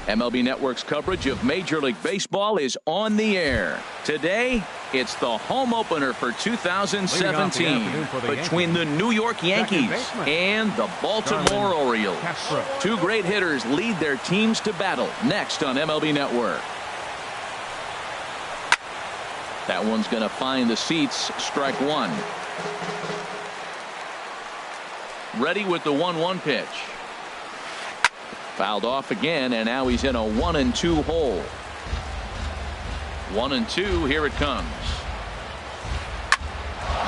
MLB Network's coverage of Major League Baseball is on the air. Today, it's the home opener for 2017 between the New York Yankees and the Baltimore Orioles. Two great hitters lead their teams to battle next on MLB Network. That one's going to find the seats. Strike one. Ready with the 1-1 pitch. Fouled off again, and now he's in a 1-2 hole. 1-2, here it comes.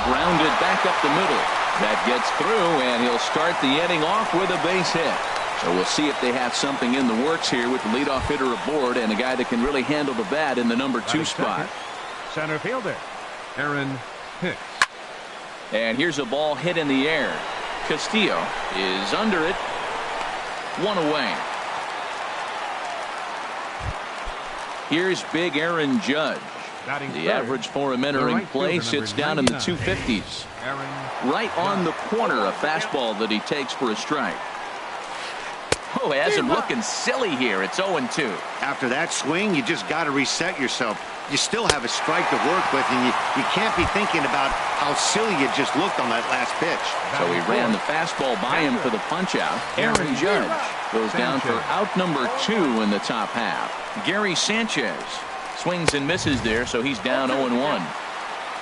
Grounded back up the middle. That gets through, and he'll start the inning off with a base hit. So we'll see if they have something in the works here with the leadoff hitter aboard and a guy that can really handle the bat in the number 2 spot. Center fielder, Aaron Hicks. And here's a ball hit in the air. Castillo is under it. One away. Here's big Aaron Judge. The average for him entering play sits down in the 250s. Right on the corner, a fastball that he takes for a strike. Oh, has him looking silly here. It's 0-2. After that swing, you just got to reset yourself. You still have a strike to work with, and you can't be thinking about how silly you just looked on that last pitch. So he ran the fastball by him for the punch-out. Aaron Judge goes down for out number 2 in the top half. Gary Sanchez swings and misses there, so he's down 0-1.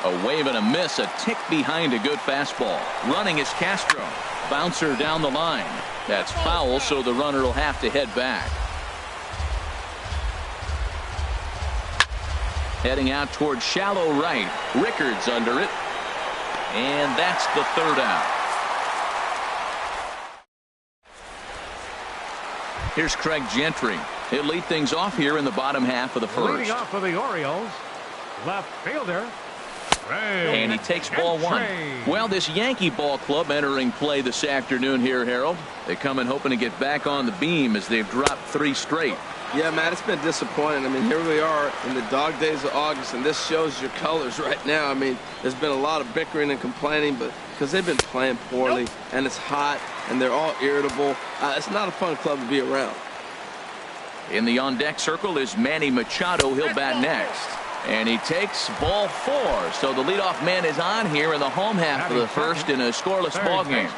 A wave and a miss, a tick behind a good fastball. Running is Castro. Bouncer down the line. That's foul, so the runner will have to head back. Heading out towards shallow right. Rickards under it. And that's the third out. Here's Craig Gentry. He'll lead things off here in the bottom half of the first. Leading off for the Orioles, left fielder. And he takes ball 1. Well, this Yankee ball club entering play this afternoon here, Harold. They come in hoping to get back on the beam as they've dropped 3 straight. Yeah, Matt, it's been disappointing. I mean, here we are in the dog days of August, and this shows your colors right now. I mean, there's been a lot of bickering and complaining, but because they've been playing poorly, and it's hot, and they're all irritable. It's not a fun club to be around. In the on-deck circle is Manny Machado. He'll bat next. And he takes ball 4. So the leadoff man is on here in the home half of the first in a scoreless ball game.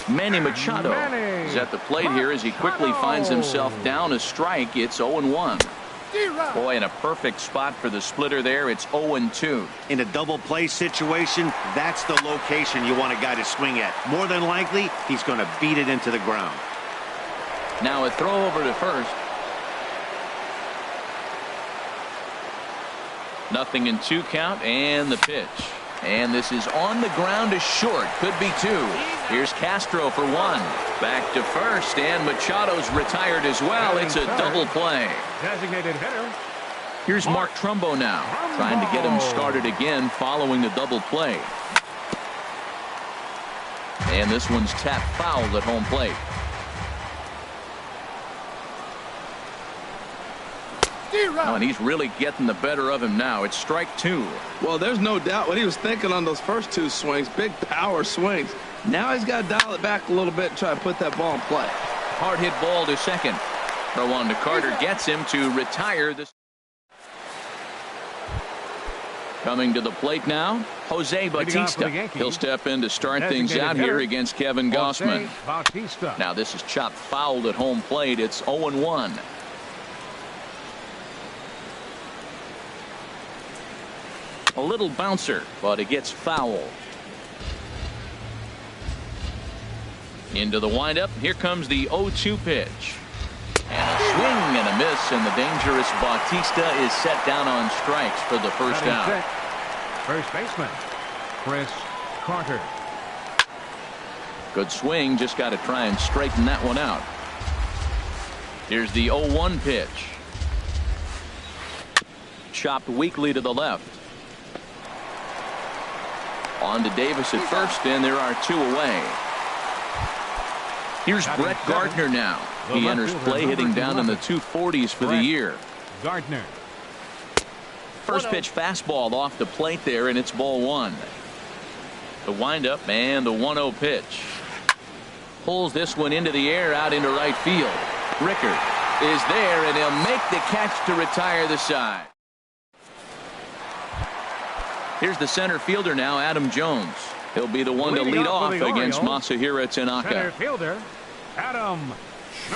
Manny Machado is at the plate here as he quickly finds himself down a strike. It's 0-1. Boy, in a perfect spot for the splitter there. It's 0-2. In a double play situation, that's the location you want a guy to swing at. More than likely, he's going to beat it into the ground. Now a throw over to first. Nothing in 2 count, and the pitch. And this is on the ground to short. Could be 2. Here's Castro for 1. Back to first, and Machado's retired as well. It's a double play. Designated hitter. Here's Mark Trumbo now, trying to get him started again following the double play. And this one's tapped foul at home plate. Oh, and he's really getting the better of him now. It's strike 2. Well, there's no doubt what he was thinking on those first 2 swings. Big power swings. Now he's got to dial it back a little bit and try to put that ball in play. Hard hit ball to second. Throw on to Carter gets him to retire this. Coming to the plate now, Jose Bautista. He'll step in to start things out here against Kevin Gausman. Now this is chopped fouled at home plate. It's 0-1. A little bouncer, but it gets foul. Into the windup. Here comes the 0-2 pitch. And a swing and a miss, and the dangerous Bautista is set down on strikes for the first out. First baseman, Chris Carter. Good swing, just got to try and straighten that one out. Here's the 0-1 pitch. Chopped weakly to the left. On to Davis at first, and there are 2 away. Here's Brett Gardner now. He enters play hitting down in the 240s for the year. Gardner. First pitch fastball off the plate there, and it's ball 1. The windup and the 1-0 pitch. Pulls this one into the air out into right field. Rickard is there, and he'll make the catch to retire the side. Here's the center fielder now, Adam Jones. He'll be the one to lead off against Masahiro Tanaka. Center fielder, Adam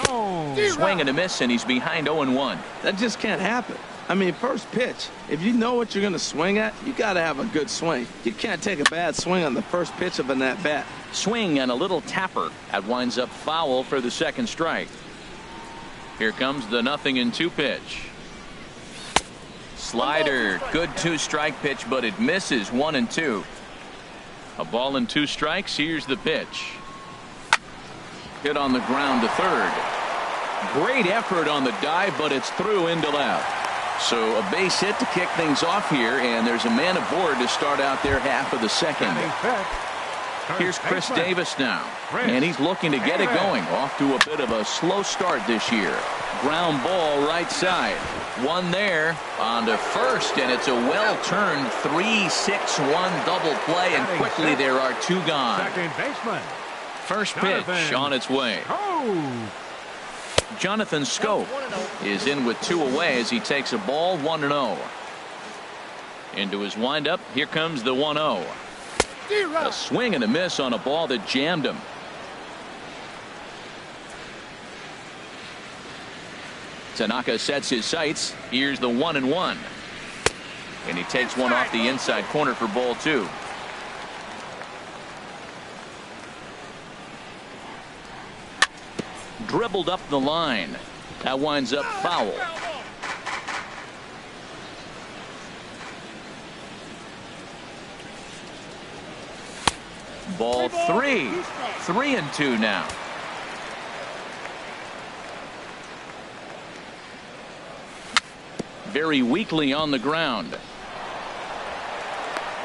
Jones. Swing and a miss, and he's behind 0-1. That just can't happen. I mean, first pitch, if you know what you're going to swing at, you got to have a good swing. You can't take a bad swing on the first pitch of an at-bat. Swing and a little tapper. That winds up foul for the second strike. Here comes the 0-2 pitch. Slider, good 2-strike pitch, but it misses. 1-2. A ball and 2 strikes. Here's the pitch. Hit on the ground to third. Great effort on the dive, but it's through into left. So a base hit to kick things off here, and there's a man aboard to start out their half of the second. Here's Chris Davis now, and he's looking to get it going. Off to a bit of a slow start this year. Ground ball right side. One there on to first, and it's a well-turned 3-6-1 double play, and quickly there are 2 gone. Second baseman. First pitch on its way. Jonathan Scope is in with 2 away as he takes a ball. 1-0. Into his windup. Here comes the 1-0. A swing and a miss on a ball that jammed him. Tanaka sets his sights. Here's the 1-1. And he takes one off the inside corner for ball 2. Dribbled up the line. That winds up foul. Ball 3. 3-2 now. Very weakly on the ground.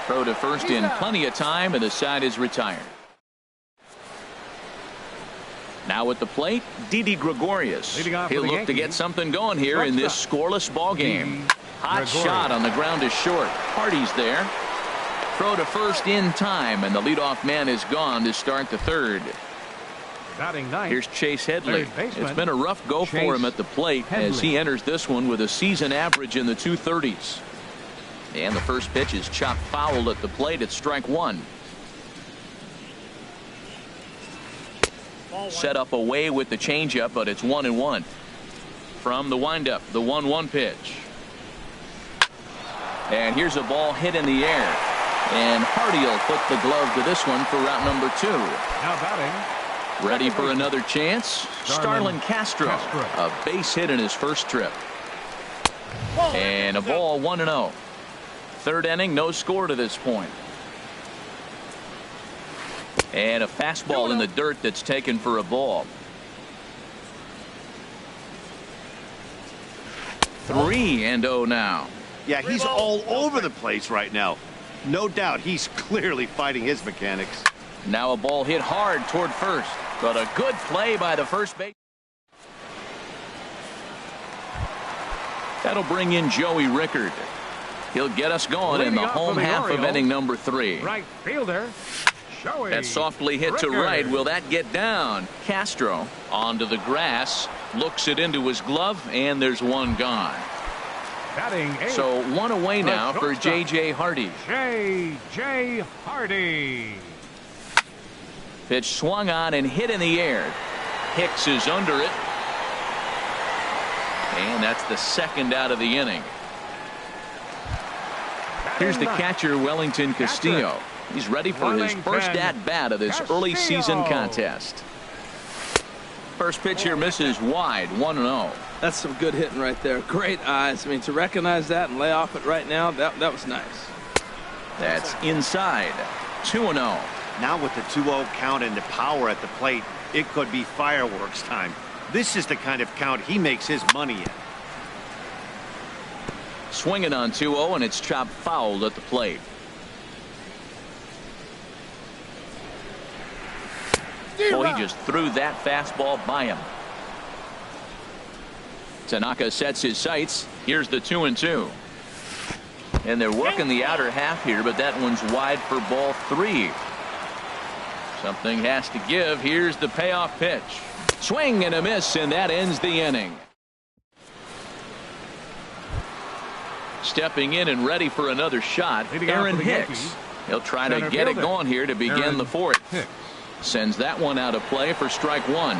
Throw to first in plenty of time, and the side is retired. Now at the plate, Didi Gregorius. He'll look to get something going here in this scoreless ball game. Hot shot on the ground is short. Hardy's there. Throw to first in time, and the leadoff man is gone to start the third. Here's Chase Headley. It's been a rough go for him at the plate as he enters this one with a season average in the 230s. And the first pitch is chopped foul at the plate. It's strike 1. Set up away with the changeup, but it's 1-1. From the windup, the 1-1 pitch. And here's a ball hit in the air. And Hardy will put the glove to this one for route number 2. Now batting. Ready for another chance? Starlin Castro. A base hit in his first trip. And a ball. 1-0. Third inning, no score to this point. And a fastball in the dirt that's taken for a ball. 3-0 now. Yeah, he's all over the place right now. No doubt he's clearly fighting his mechanics. Now a ball hit hard toward first, but a good play by the first base. That'll bring in Joey Rickard. He'll get us going in the home half of inning number 3. Right fielder. That softly hit to right. Will that get down? Castro onto the grass, looks it into his glove, and there's one gone. So one away now for J.J. Hardy. J.J. Hardy. Pitch swung on and hit in the air. Hicks is under it. And that's the second out of the inning. Here's the catcher, Wellington Castillo. He's ready for his first at-bat of this early season contest. First pitch here misses wide. 1-0. That's some good hitting right there. Great eyes. I mean, to recognize that and lay off it right now, that was nice. That's inside. 2-0. Now with the 2-0 count and the power at the plate, it could be fireworks time. This is the kind of count he makes his money in. Swinging on 2-0, and it's chopped foul at the plate. Well, he just threw that fastball by him. Tanaka sets his sights. Here's the 2-2. And they're working the outer half here, but that one's wide for ball 3. Something has to give. Here's the payoff pitch. Swing and a miss, and that ends the inning. Stepping in and ready for another shot, Aaron Hicks. He'll try to get it going here to begin the fourth. Sends that one out of play for strike one.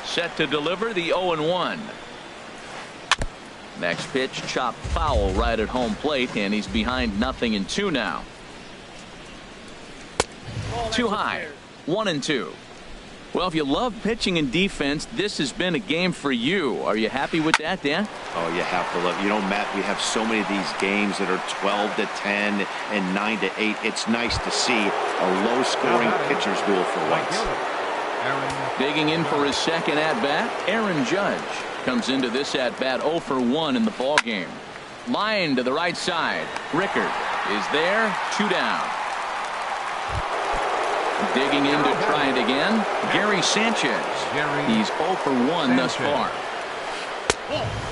Set to deliver the 0-1. Next pitch, chopped foul right at home plate, and he's behind 0-2 now. Too high, 1-2. Well, if you love pitching and defense, this has been a game for you. Are you happy with that, Dan? Oh, you have to love. You know, Matt, we have so many of these games that are 12-10 and 9-8. It's nice to see a low-scoring pitcher's duel for once. Digging in for his second at-bat, Aaron Judge comes into this at-bat 0 for 1 in the ballgame. Line to the right side. Rickard is there, 2 down. Digging in to try it again, Gary Sanchez. He's 0 for 1 thus far.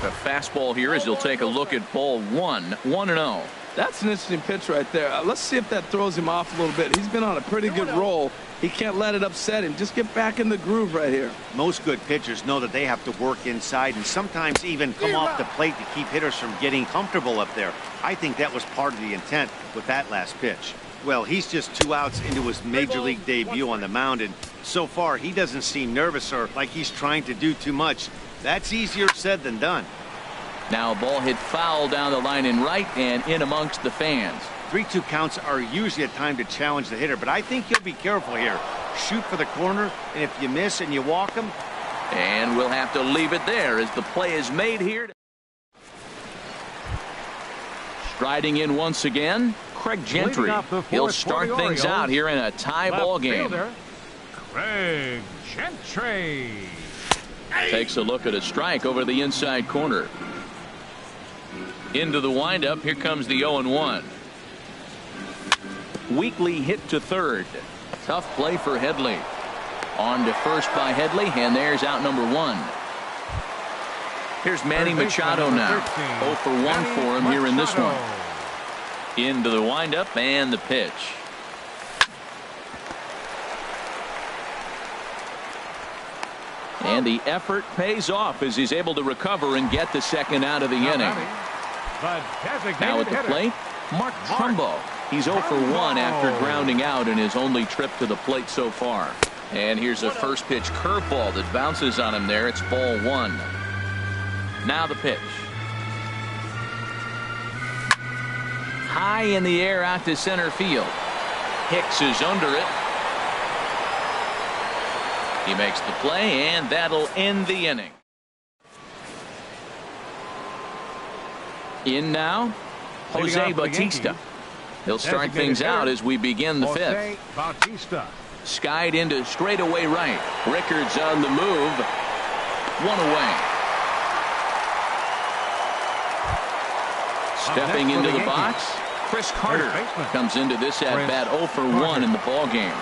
The fastball here as he'll take a look at ball 1, 1-0. That's an interesting pitch right there. Let's see if that throws him off a little bit. He's been on a pretty good roll. He can't let it upset him. Just get back in the groove right here. Most good pitchers know that they have to work inside and sometimes even come off the plate to keep hitters from getting comfortable up there. I think that was part of the intent with that last pitch. Well, he's just 2 outs into his major league debut on the mound, and so far he doesn't seem nervous or like he's trying to do too much. That's easier said than done. Now ball hit foul down the line in right and in amongst the fans. 3-2 counts are usually a time to challenge the hitter, but I think you'll be careful here. Shoot for the corner, and if you miss and you walk him. And we'll have to leave it there as the play is made here. Striding in once again, Craig Gentry. He'll start things out here in a tie ball game. Craig Gentry takes a look at a strike over the inside corner. Into the windup. Here comes the 0-1. Weakly hit to third. Tough play for Headley. On to first by Headley, and there's out number 1. Here's Manny Machado now. 0 for 1 for him here in this one. Into the windup and the pitch. And the effort pays off as he's able to recover and get the second out of the inning. Now at the plate, Mark Trumbo. He's 0 for 1 after grounding out in his only trip to the plate so far. And here's a first pitch curveball that bounces on him there. It's ball 1. Now the pitch. High in the air out to center field. Hicks is under it. He makes the play, and that'll end the inning. In now, Jose Bautista. He'll start things out as we begin the fifth. Skied into straightaway right. Rickard's on the move. 1 away. Stepping into the box, Chris Carter comes into this at bat 0 for 1 in the ball game.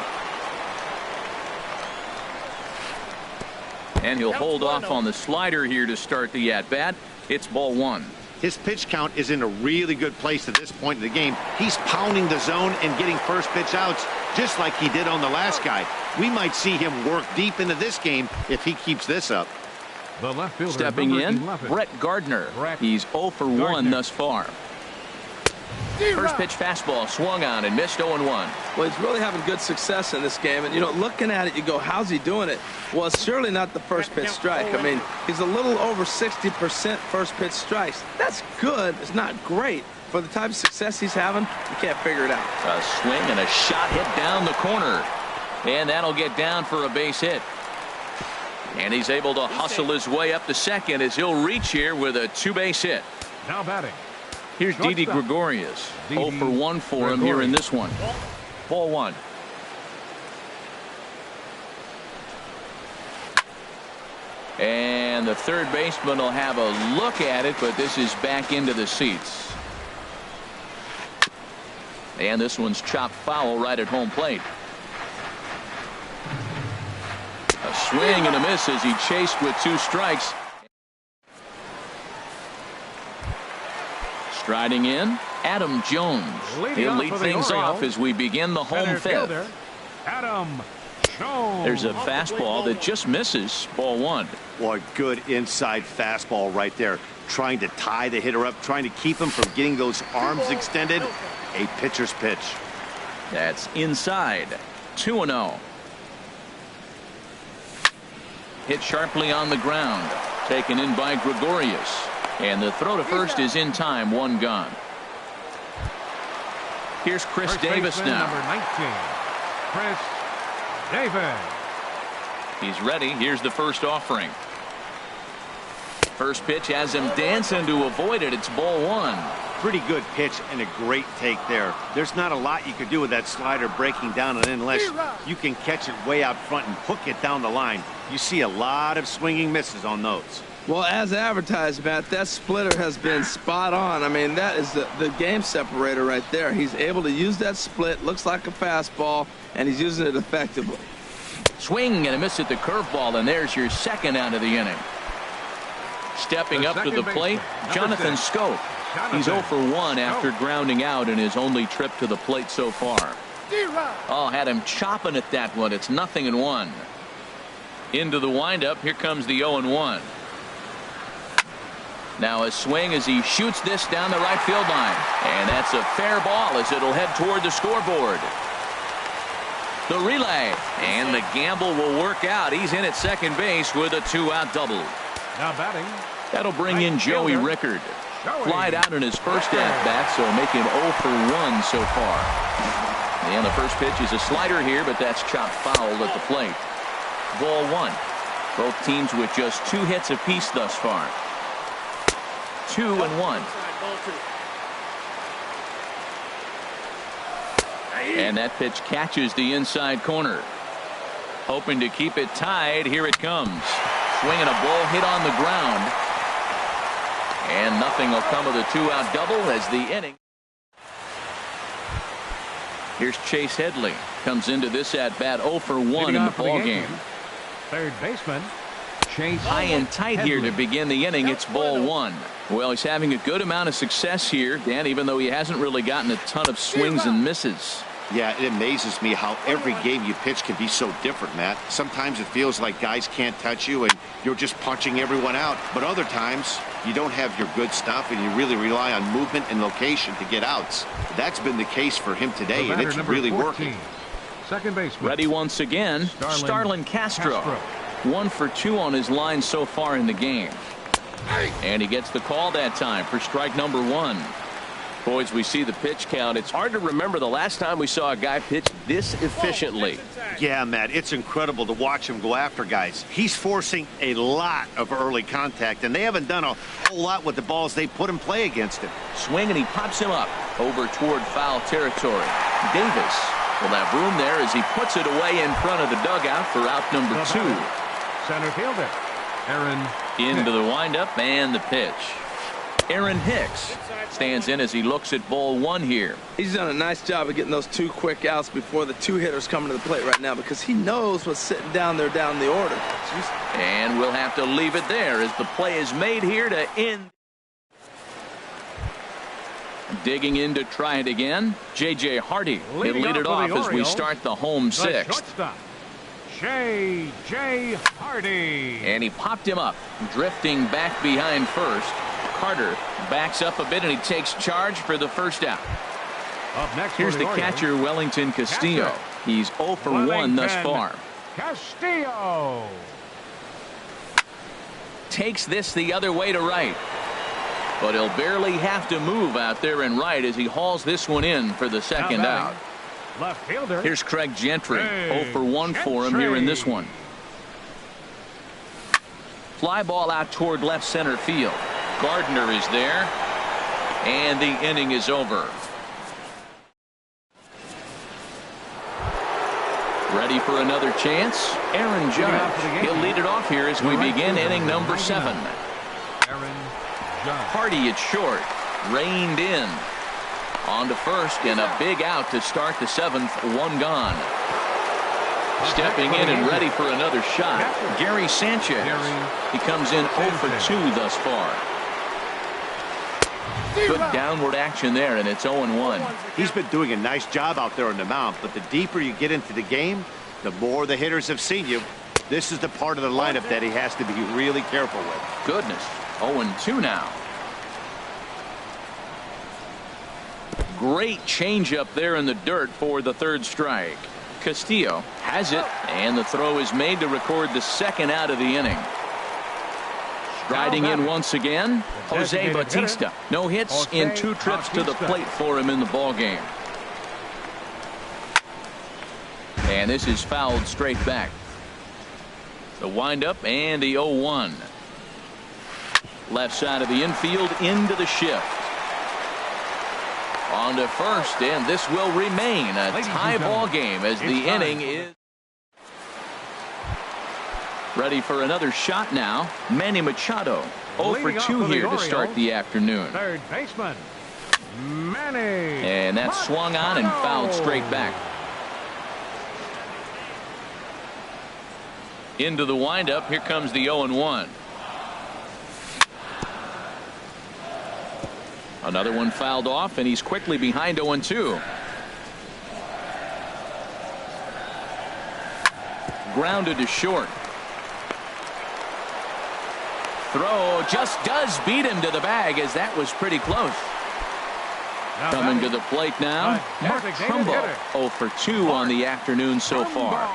And he'll hold off on the slider here to start the at bat. It's ball 1. His pitch count is in a really good place at this point in the game. He's pounding the zone and getting first pitch outs just like he did on the last guy. We might see him work deep into this game if he keeps this up. The left fielder, stepping in, Brett Gardner. He's 0 for 1 thus far. First pitch fastball swung on and missed 0-1. Well, he's really having good success in this game. And, you know, looking at it, you go, how's he doing it? Well, it's surely not the first pitch strike. I mean, he's a little over 60% first pitch strikes. That's good. It's not great. For the type of success he's having, you can't figure it out. A swing and a shot hit down the corner. And that'll get down for a base hit. And he's able to hustle his way up to second as he'll reach here with a 2-base hit. Now batting. Here's Didi Gregorius. 0 for 1 for him here in this one. Ball 1. And the third baseman will have a look at it, but this is back into the seats. And this one's chopped foul right at home plate. A swing and a miss as he chased with 2 strikes. Striding in, Adam Jones. He'll lead things off as we begin the home fifth. Adam There's a fastball that just misses. Ball one. Boy, good inside fastball right there. Trying to tie the hitter up, trying to keep him from getting those arms extended. A pitcher's pitch. That's inside. 2-0. Hit sharply on the ground. Taken in by Gregorius. And the throw to first is in time. One gone. Here's Chris Davis now. Number 19, Chris Davis. He's ready. Here's the first offering. First pitch has him dancing to avoid it. It's ball one. Pretty good pitch and a great take there. There's not a lot you could do with that slider breaking down and unless you can catch it way out front and hook it down the line. You see a lot of swinging misses on those. Well, as advertised, Matt, that splitter has been spot on. I mean, that is the game separator right there. He's able to use that split, looks like a fastball, and he's using it effectively. Swing and a miss at the curveball, and there's your second out of the inning. Stepping up to the plate, Jonathan Scope. He's 0 for 1 after grounding out in his only trip to the plate so far. Oh, had him chopping at that one. It's 0-1. Into the windup. Here comes the 0-1. Now a swing as he shoots this down the right field line. And that's a fair ball as it'll head toward the scoreboard. The relay. And the gamble will work out. He's in at second base with a 2-out double. Now batting. That'll bring in Joey Rickard. Flied out in his first at-bat, so make him 0 for 1 so far. And the first pitch is a slider here, but that's chopped foul at the plate. Ball one. Both teams with just 2 hits apiece thus far. 2-1. And that pitch catches the inside corner. Hoping to keep it tied. Here it comes. Swinging a ball hit on the ground. And nothing will come of the 2-out double as the inning. Here's Chase Headley. Comes into this at-bat 0 for 1 in the ballgame. Third baseman, Chase High and tight Headley. here to begin the inning. It's ball one. Well, he's having a good amount of success here, Dan, even though he hasn't really gotten a ton of swings and misses. Yeah, it amazes me how every game you pitch can be so different, Matt. Sometimes it feels like guys can't touch you and you're just punching everyone out. But other times you don't have your good stuff and you really rely on movement and location to get outs. That's been the case for him today, and it's really 14, working. second baseman. Ready once again, Starlin Castro. 1 for 2 on his line so far in the game. And he gets the call that time for strike number 1. Boys, we see the pitch count. It's hard to remember the last time we saw a guy pitch this efficiently. Yeah, Matt, it's incredible to watch him go after guys. He's forcing a lot of early contact, and they haven't done a whole lot with the balls they put in play against him. Swing, and he pops him up over toward foul territory. Davis will have room there as he puts it away in front of the dugout for out number 2. Center fielder, Aaron Into the windup and the pitch. Aaron Hicks stands in as he looks at ball one here. He's done a nice job of getting those 2 quick outs before the 2 hitters coming to the plate right now because he knows what's sitting down there down the order. And we'll have to leave it there as the play is made here to end. Digging in to try it again, J.J. Hardy. He'll lead it off as we start the home 6th. J.J. Hardy. And he popped him up, drifting back behind first. Carter backs up a bit and he takes charge for the first out. Up next, here's the catcher, Wellington Castillo. He's 0 for 1 thus far. Castillo takes this the other way to right. But he'll barely have to move out there in right as he hauls this one in for the second out. Left fielder. Here's Craig Gentry. 0 for 1 for him here in this one. Fly ball out toward left center field. Gardner is there. And the inning is over. Ready for another chance? Aaron Judge. He'll lead it off here as we begin inning number 7. Aaron Judge. Hardy at short. Reined in. On to first and a big out to start the 7th. 1 gone. Stepping in and ready for another shot. Gary Sanchez. He comes in 0 for 2 thus far. Good downward action there, and it's 0-1. He's been doing a nice job out there on the mound, but the deeper you get into the game, The more the hitters have seen you, this is the part of the lineup that he has to be really careful with. Goodness. 0-2 now. Great changeup there in the dirt for the third strike. Castillo has it, and the throw is made to record the second out of the inning. Striding in once again, Jose Bautista. No hits in 2 trips to the plate for him in the ballgame. And this is fouled straight back. The windup and the 0-1. Left side of the infield into the shift. On to first, and this will remain a tie ball game as the inning is ready for another shot now. Manny Machado 0 for 2 here to start the afternoon. Third baseman, Manny. And that's swung on and fouled straight back. Into the windup. Here comes the 0-1. Another one fouled off, and he's quickly behind 0-2. Grounded to short. Throw just does beat him to the bag, as that was pretty close. Coming to the plate now, Mark Trumbo 0 for 2 on the afternoon so far.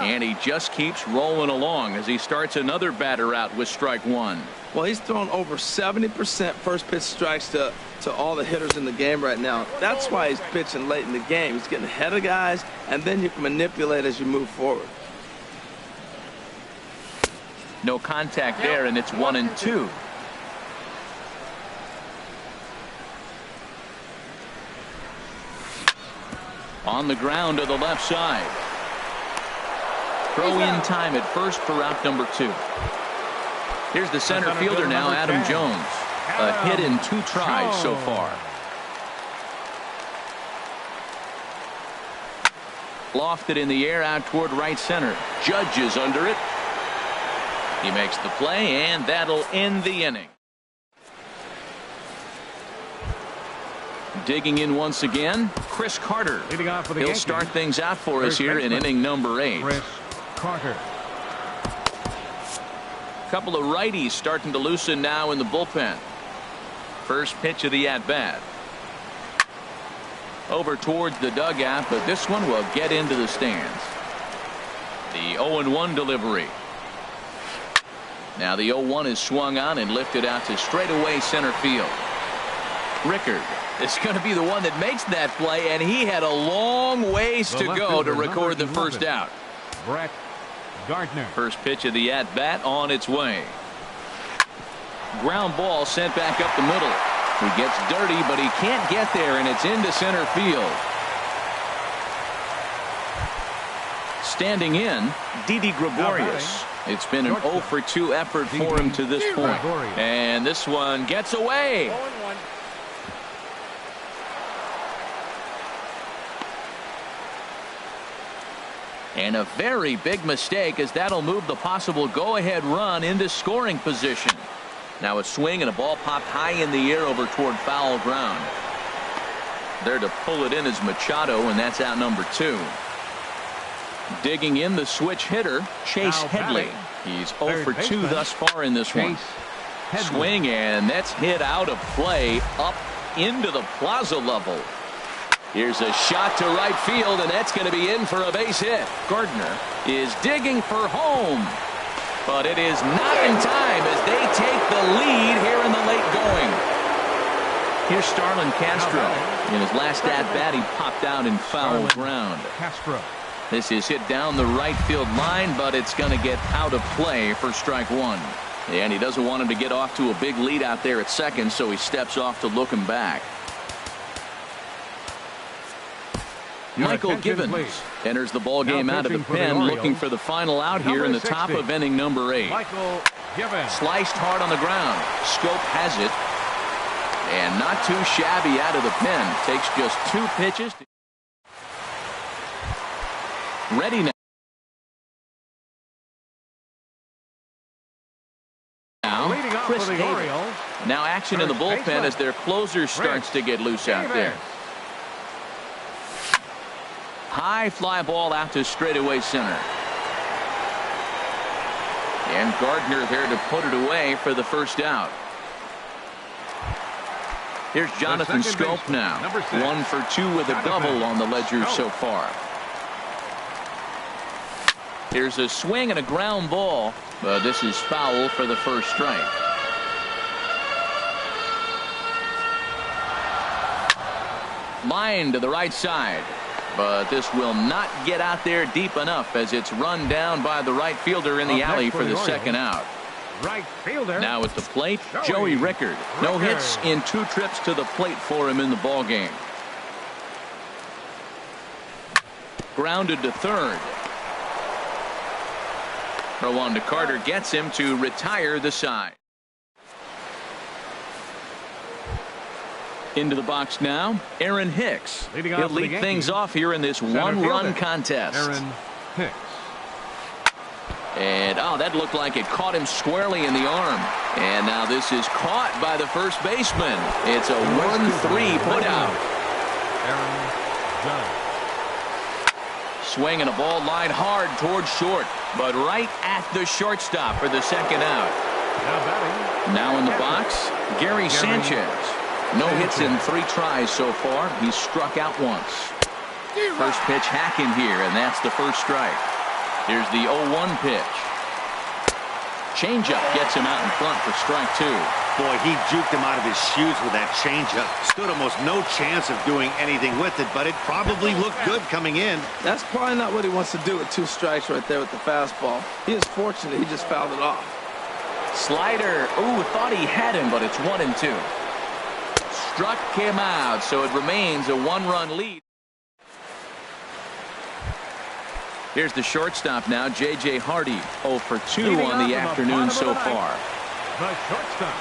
And he just keeps rolling along as he starts another batter out with strike 1. Well, he's thrown over 70% first pitch strikes to all the hitters in the game right now. That's why he's pitching late in the game. He's getting ahead of guys, and then you can manipulate as you move forward. No contact there, and it's 1-2. On the ground to the left side. Throw in time at first for out number 2. Here's the center fielder now, Adam Jones. A hit in 2 tries so far. Lofted in the air out toward right center. Judge is under it. He makes the play, and that'll end the inning. Digging in once again, Chris Carter. He'll start things out for us here in inning number 8. Chris Carter. Couple of righties starting to loosen now in the bullpen. First pitch of the at-bat. Over towards the dugout, but this one will get into the stands. The 0-1 delivery. Now the 0-1 is swung on and lifted out to straightaway center field. Rickard is going to be the one that makes that play, and he had a long ways to go to record the first out. Brett Gardner. First pitch of the at-bat on its way. Ground ball sent back up the middle. He gets dirty, but he can't get there, and it's into center field. Standing in, Didi Gregorius. It's been an 0 for 2 effort for him to this point. And this one gets away. And a very big mistake, as that'll move the possible go-ahead run into scoring position. Now a swing and a ball popped high in the air over toward foul ground. There to pull it in is Machado, and that's out number 2. Digging in the switch hitter, Chase Headley. He's 0 for 2 thus far in this one. Swing, and that's hit out of play up into the plaza level. Here's a shot to right field, and that's going to be in for a base hit. Gardner is digging for home, but it is not in time as they take the lead here in the late going. Here's Starlin Castro. In his last at-bat, he popped out in foul ground. Castro. This is hit down the right field line, but it's going to get out of play for strike 1. And he doesn't want him to get off to a big lead out there at second, so he steps off to look him back. Michael Gibbons enters the ball game out of the pen, looking for the final out here in the top of inning number 8. Michael Gibbons. Sliced hard on the ground. Scope has it, and not too shabby out of the pen. Takes just 2 pitches. Ready now. Chris Davis. Now action in the bullpen as their closer starts to get loose out there. High fly ball out to straightaway center. And Gardner there to put it away for the first out. Here's Jonathan Scope now. 1 for 2 with a double on the ledger so far. Here's a swing and a ground ball, but this is foul for the first strike. Line to the right side, but this will not get out there deep enough as it's run down by the right fielder in the alley for the second out. Right fielder. Now at the plate, Joey Rickard. No hits in 2 trips to the plate for him in the ballgame. Grounded to third. Throw on to Carter gets him to retire the side. Into the box now, Aaron Hicks. He'll lead things off here in this one-run contest. Aaron Hicks. And, oh, that looked like it caught him squarely in the arm. And now this is caught by the first baseman. It's a 1-3 putout. Aaron Judge. Swing and a ball line hard towards short, but right at the shortstop for the second out. Now in the box, Gary Sanchez. No hits in 3 tries so far. He's struck out once. First pitch hacking here, and that's the first strike. Here's the 0-1 pitch. Changeup gets him out in front for strike 2. Boy, he juked him out of his shoes with that changeup. Stood almost no chance of doing anything with it, but it probably looked good coming in. That's probably not what he wants to do with 2 strikes right there with the fastball. He is fortunate he just fouled it off. Slider. Ooh, thought he had him, but it's 1-2. Struck him out, so it remains a 1-run lead. Here's the shortstop now, J.J. Hardy. 0 for 2 on the afternoon so far. The shortstop.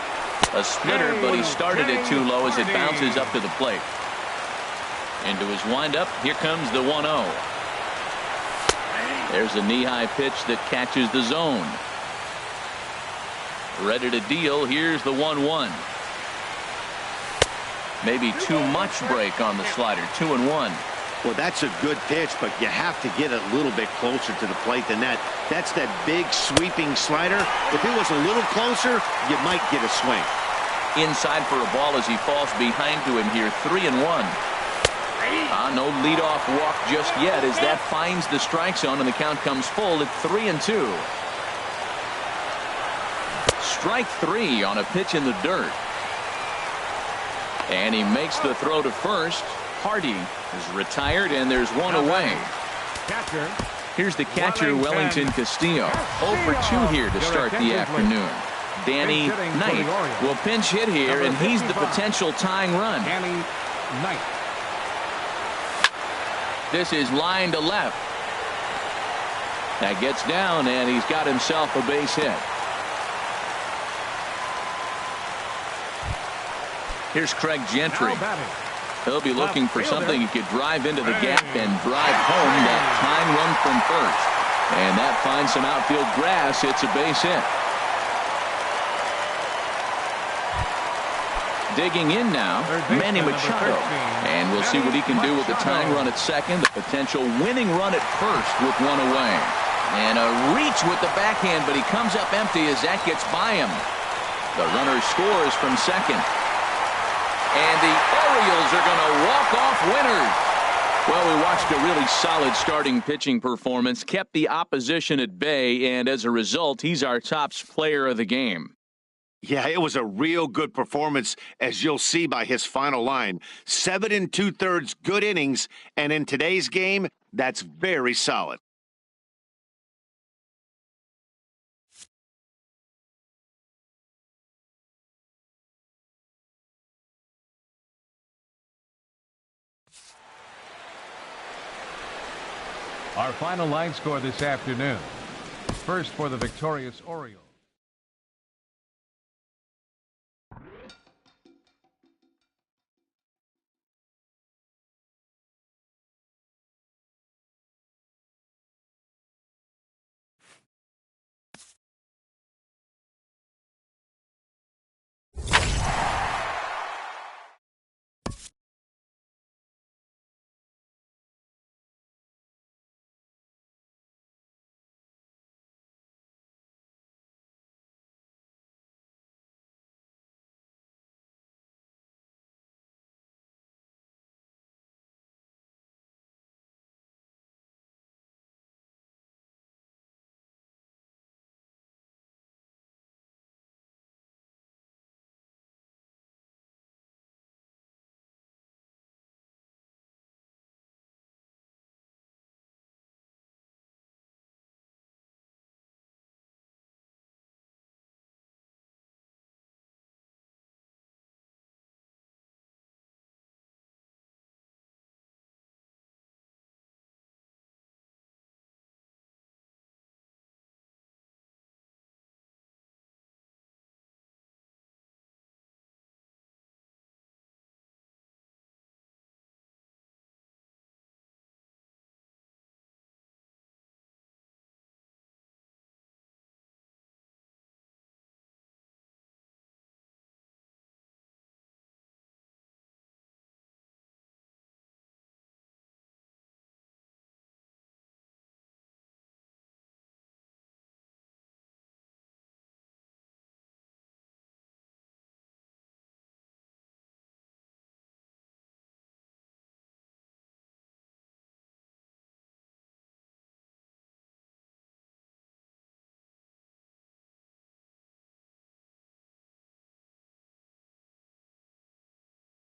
A splitter, but he started it too low as it bounces up to the plate. Into his windup, here comes the 1-0. There's a knee-high pitch that catches the zone. Ready to deal, here's the 1-1. Maybe too much break on the slider, 2-1. Well, that's a good pitch, but you have to get a little bit closer to the plate than that. That's that big sweeping slider. If it was a little closer, you might get a swing. Inside for a ball as he falls behind to him here, 3-1. No leadoff walk just yet as that finds the strike zone and the count comes full at 3-2. Strike 3 on a pitch in the dirt. And he makes the throw to first. Hardy is retired, and there's one away. Catcher. Here's the catcher, Wellington Castillo. 0 for 2 here to start the afternoon. Danny Knight will pinch hit here, and he's the potential tying run. Danny Knight. This is line to left. That gets down, and he's got himself a base hit. Here's Craig Gentry. He'll be looking for something he could drive into the gap and drive home that tying run from first. And that finds some outfield grass. It's a base hit. Digging in now, Manny Machado. And we'll see what he can do with the tying run at second. The potential winning run at first with one away. And a reach with the backhand, but he comes up empty as that gets by him. The runner scores from second. And the Orioles are going to walk off winners. Well, we watched a really solid starting pitching performance, kept the opposition at bay, and as a result, he's our top player of the game. Yeah, it was a real good performance, as you'll see by his final line. 7 2/3 good innings, and in today's game, that's very solid. Our final line score this afternoon. First for the victorious Orioles.